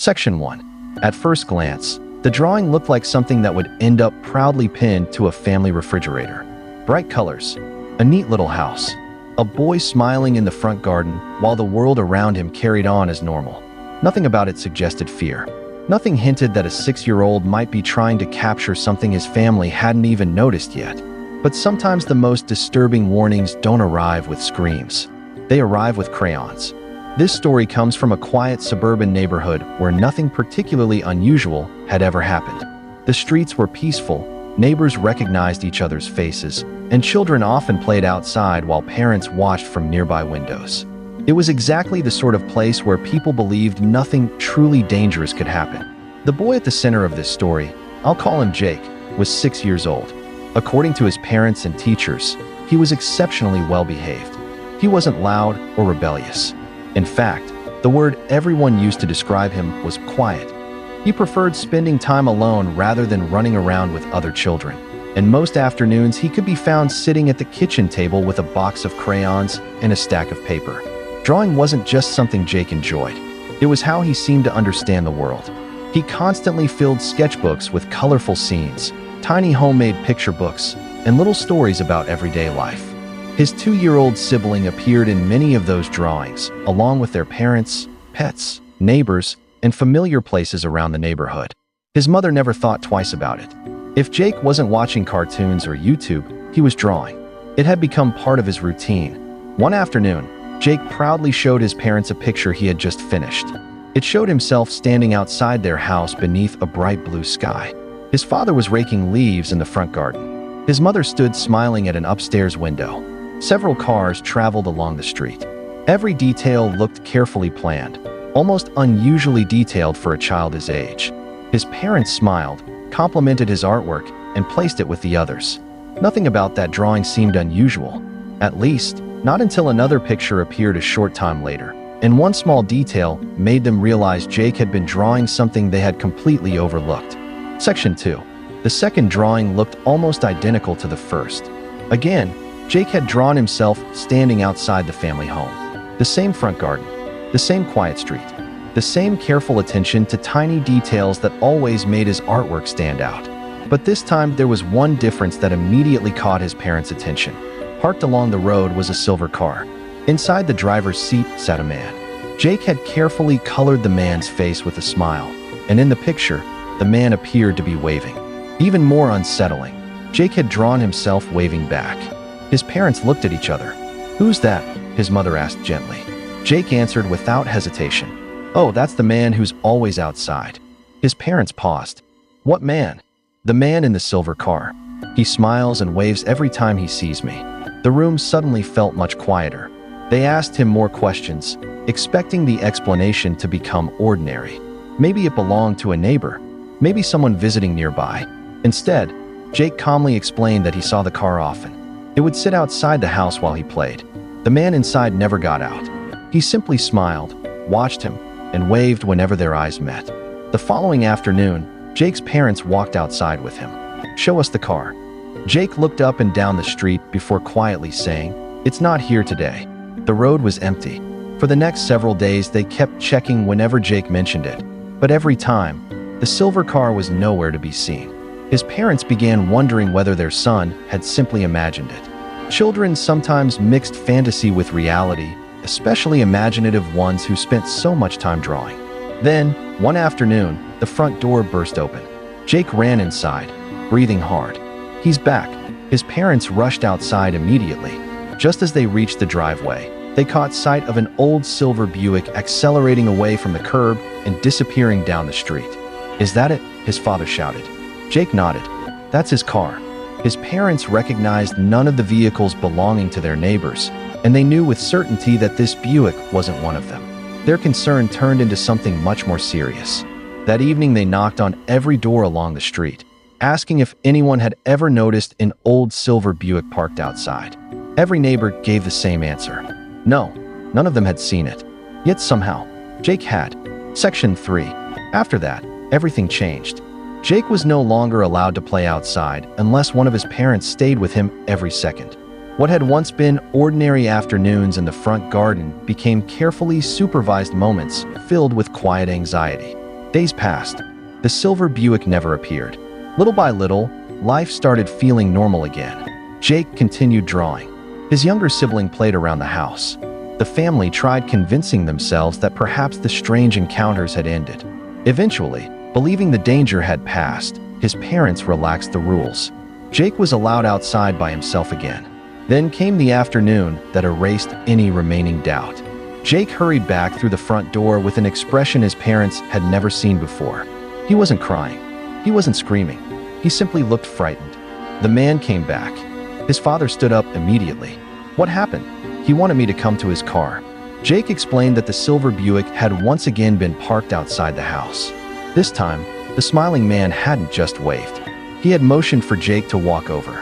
Section 1. At first glance, the drawing looked like something that would end up proudly pinned to a family refrigerator. Bright colors, a neat little house, a boy smiling in the front garden while the world around him carried on as normal. Nothing about it suggested fear. Nothing hinted that a 6-year-old might be trying to capture something his family hadn't even noticed yet. But sometimes the most disturbing warnings don't arrive with screams. They arrive with crayons. This story comes from a quiet suburban neighborhood where nothing particularly unusual had ever happened. The streets were peaceful, neighbors recognized each other's faces, and children often played outside while parents watched from nearby windows. It was exactly the sort of place where people believed nothing truly dangerous could happen. The boy at the center of this story, I'll call him Jake, was 6 years old. According to his parents and teachers, he was exceptionally well-behaved. He wasn't loud or rebellious. In fact, the word everyone used to describe him was quiet. He preferred spending time alone rather than running around with other children. And most afternoons, he could be found sitting at the kitchen table with a box of crayons and a stack of paper. Drawing wasn't just something Jake enjoyed. It was how he seemed to understand the world. He constantly filled sketchbooks with colorful scenes, tiny homemade picture books, and little stories about everyday life. His 2-year-old sibling appeared in many of those drawings, along with their parents, pets, neighbors, and familiar places around the neighborhood. His mother never thought twice about it. If Jake wasn't watching cartoons or YouTube, he was drawing. It had become part of his routine. One afternoon, Jake proudly showed his parents a picture he had just finished. It showed himself standing outside their house beneath a bright blue sky. His father was raking leaves in the front garden. His mother stood smiling at an upstairs window. Several cars traveled along the street. Every detail looked carefully planned, almost unusually detailed for a child his age. His parents smiled, complimented his artwork, and placed it with the others. Nothing about that drawing seemed unusual, at least not until another picture appeared a short time later, and one small detail made them realize Jake had been drawing something they had completely overlooked. Section 2. The second drawing looked almost identical to the first. Again, Jake had drawn himself standing outside the family home. The same front garden, the same quiet street, the same careful attention to tiny details that always made his artwork stand out. But this time there was one difference that immediately caught his parents' attention. Parked along the road was a silver car. Inside the driver's seat sat a man. Jake had carefully colored the man's face with a smile, and in the picture, the man appeared to be waving. Even more unsettling, Jake had drawn himself waving back. His parents looked at each other. "Who's that?" his mother asked gently. Jake answered without hesitation. "Oh, that's the man who's always outside." His parents paused. "What man?" "The man in the silver car. He smiles and waves every time he sees me." The room suddenly felt much quieter. They asked him more questions, expecting the explanation to become ordinary. Maybe it belonged to a neighbor, maybe someone visiting nearby. Instead, Jake calmly explained that he saw the car often. It would sit outside the house while he played. The man inside never got out. He simply smiled, watched him, and waved whenever their eyes met. The following afternoon, Jake's parents walked outside with him. "Show us the car." Jake looked up and down the street before quietly saying, "It's not here today." The road was empty. For the next several days, they kept checking whenever Jake mentioned it. But every time, the silver car was nowhere to be seen. His parents began wondering whether their son had simply imagined it. Children sometimes mixed fantasy with reality, especially imaginative ones who spent so much time drawing. Then, one afternoon, the front door burst open. Jake ran inside, breathing hard. "He's back." His parents rushed outside immediately. Just as they reached the driveway, they caught sight of an old silver Buick accelerating away from the curb and disappearing down the street. "Is that it?" his father shouted. Jake nodded. "That's his car." His parents recognized none of the vehicles belonging to their neighbors, and they knew with certainty that this Buick wasn't one of them. Their concern turned into something much more serious. That evening, they knocked on every door along the street, asking if anyone had ever noticed an old silver Buick parked outside. Every neighbor gave the same answer. No, none of them had seen it. Yet somehow, Jake had. Section 3. After that, everything changed. Jake was no longer allowed to play outside unless one of his parents stayed with him every second. What had once been ordinary afternoons in the front garden became carefully supervised moments filled with quiet anxiety. Days passed. The silver Buick never appeared. Little by little, life started feeling normal again. Jake continued drawing. His younger sibling played around the house. The family tried convincing themselves that perhaps the strange encounters had ended. Eventually, believing the danger had passed, his parents relaxed the rules. Jake was allowed outside by himself again. Then came the afternoon that erased any remaining doubt. Jake hurried back through the front door with an expression his parents had never seen before. He wasn't crying. He wasn't screaming. He simply looked frightened. The man came back. His father stood up immediately. "What happened?" "He wanted me to come to his car." Jake explained that the silver Buick had once again been parked outside the house. This time, the smiling man hadn't just waved. He had motioned for Jake to walk over.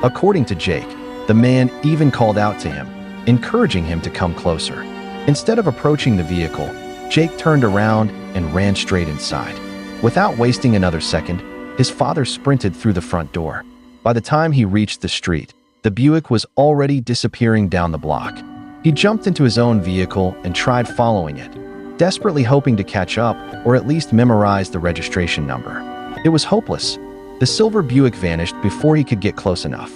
According to Jake, the man even called out to him, encouraging him to come closer. Instead of approaching the vehicle, Jake turned around and ran straight inside. Without wasting another second, his father sprinted through the front door. By the time he reached the street, the Buick was already disappearing down the block. He jumped into his own vehicle and tried following it, desperately hoping to catch up or at least memorize the registration number. It was hopeless. The silver Buick vanished before he could get close enough.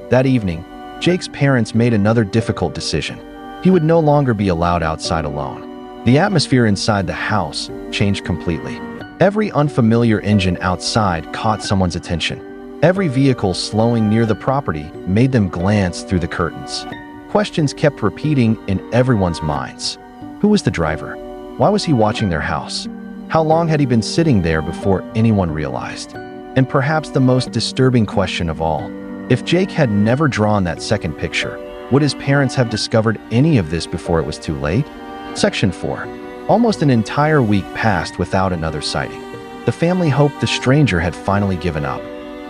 That evening, Jake's parents made another difficult decision. He would no longer be allowed outside alone. The atmosphere inside the house changed completely. Every unfamiliar engine outside caught someone's attention. Every vehicle slowing near the property made them glance through the curtains. Questions kept repeating in everyone's minds. Who was the driver? Why was he watching their house? How long had he been sitting there before anyone realized? And perhaps the most disturbing question of all, if Jake had never drawn that second picture, would his parents have discovered any of this before it was too late? Section 4. Almost an entire week passed without another sighting. The family hoped the stranger had finally given up.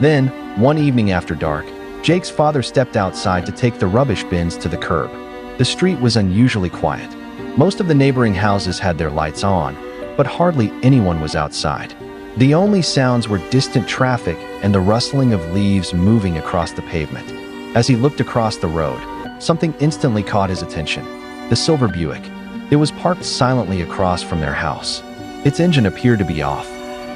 Then, one evening after dark, Jake's father stepped outside to take the rubbish bins to the curb. The street was unusually quiet. Most of the neighboring houses had their lights on, but hardly anyone was outside. The only sounds were distant traffic and the rustling of leaves moving across the pavement. As he looked across the road, something instantly caught his attention. The silver Buick. It was parked silently across from their house. Its engine appeared to be off.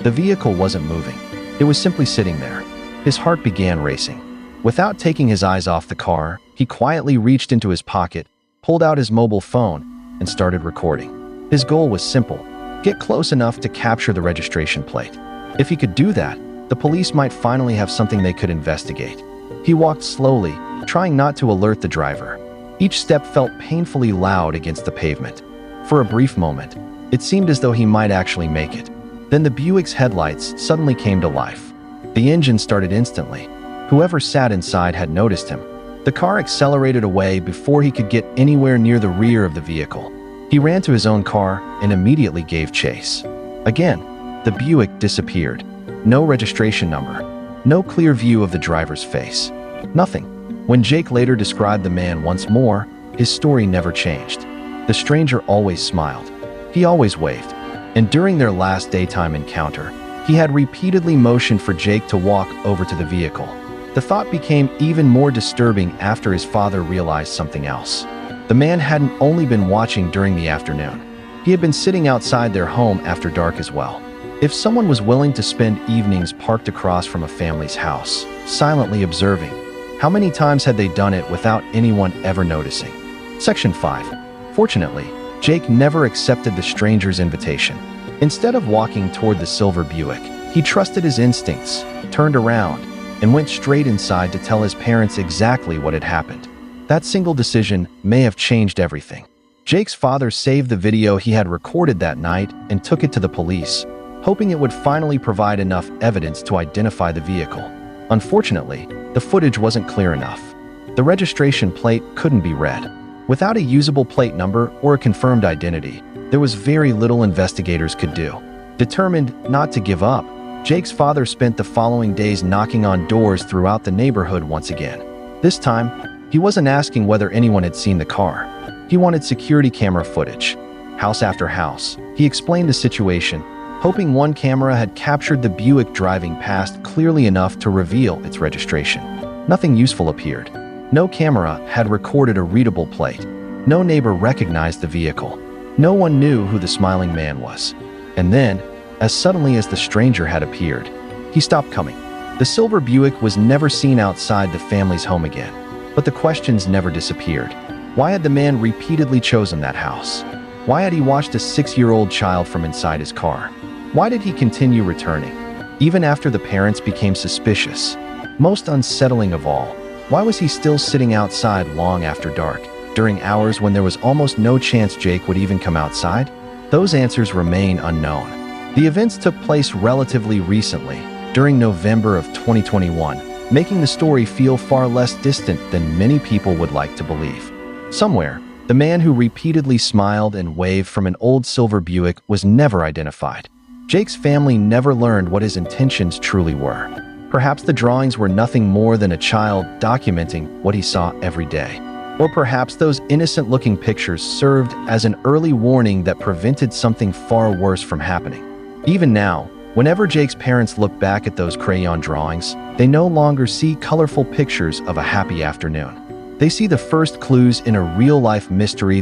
The vehicle wasn't moving. It was simply sitting there. His heart began racing. Without taking his eyes off the car, he quietly reached into his pocket, pulled out his mobile phone, and started recording. His goal was simple: get close enough to capture the registration plate. If he could do that, the police might finally have something they could investigate. He walked slowly, trying not to alert the driver. Each step felt painfully loud against the pavement. For a brief moment, it seemed as though he might actually make it. Then the Buick's headlights suddenly came to life. The engine started instantly. Whoever sat inside had noticed him. The car accelerated away before he could get anywhere near the rear of the vehicle. He ran to his own car and immediately gave chase. Again, the Buick disappeared. No registration number. No clear view of the driver's face. Nothing. When Jake later described the man once more, his story never changed. The stranger always smiled. He always waved. And during their last daytime encounter, he had repeatedly motioned for Jake to walk over to the vehicle. The thought became even more disturbing after his father realized something else. The man hadn't only been watching during the afternoon. He had been sitting outside their home after dark as well. If someone was willing to spend evenings parked across from a family's house, silently observing, how many times had they done it without anyone ever noticing? Section 5. Fortunately, Jake never accepted the stranger's invitation. Instead of walking toward the silver Buick, he trusted his instincts, turned around, and went straight inside to tell his parents exactly what had happened. That single decision may have changed everything. Jake's father saved the video he had recorded that night and took it to the police, hoping it would finally provide enough evidence to identify the vehicle. Unfortunately, the footage wasn't clear enough. The registration plate couldn't be read. Without a usable plate number or a confirmed identity, there was very little investigators could do. Determined not to give up, Jake's father spent the following days knocking on doors throughout the neighborhood once again. This time, he wasn't asking whether anyone had seen the car. He wanted security camera footage. House after house, he explained the situation, hoping one camera had captured the Buick driving past clearly enough to reveal its registration. Nothing useful appeared. No camera had recorded a readable plate. No neighbor recognized the vehicle. No one knew who the smiling man was. And then, as suddenly as the stranger had appeared. He stopped coming. The silver Buick was never seen outside the family's home again. But the questions never disappeared. Why had the man repeatedly chosen that house? Why had he watched a 6-year-old child from inside his car? Why did he continue returning, even after the parents became suspicious? Most unsettling of all, why was he still sitting outside long after dark, during hours when there was almost no chance Jake would even come outside? Those answers remain unknown. The events took place relatively recently, during November of 2021, making the story feel far less distant than many people would like to believe. Somewhere, the man who repeatedly smiled and waved from an old silver Buick was never identified. Jake's family never learned what his intentions truly were. Perhaps the drawings were nothing more than a child documenting what he saw every day. Or perhaps those innocent-looking pictures served as an early warning that prevented something far worse from happening. Even now, whenever Jake's parents look back at those crayon drawings, they no longer see colorful pictures of a happy afternoon. They see the first clues in a real-life mystery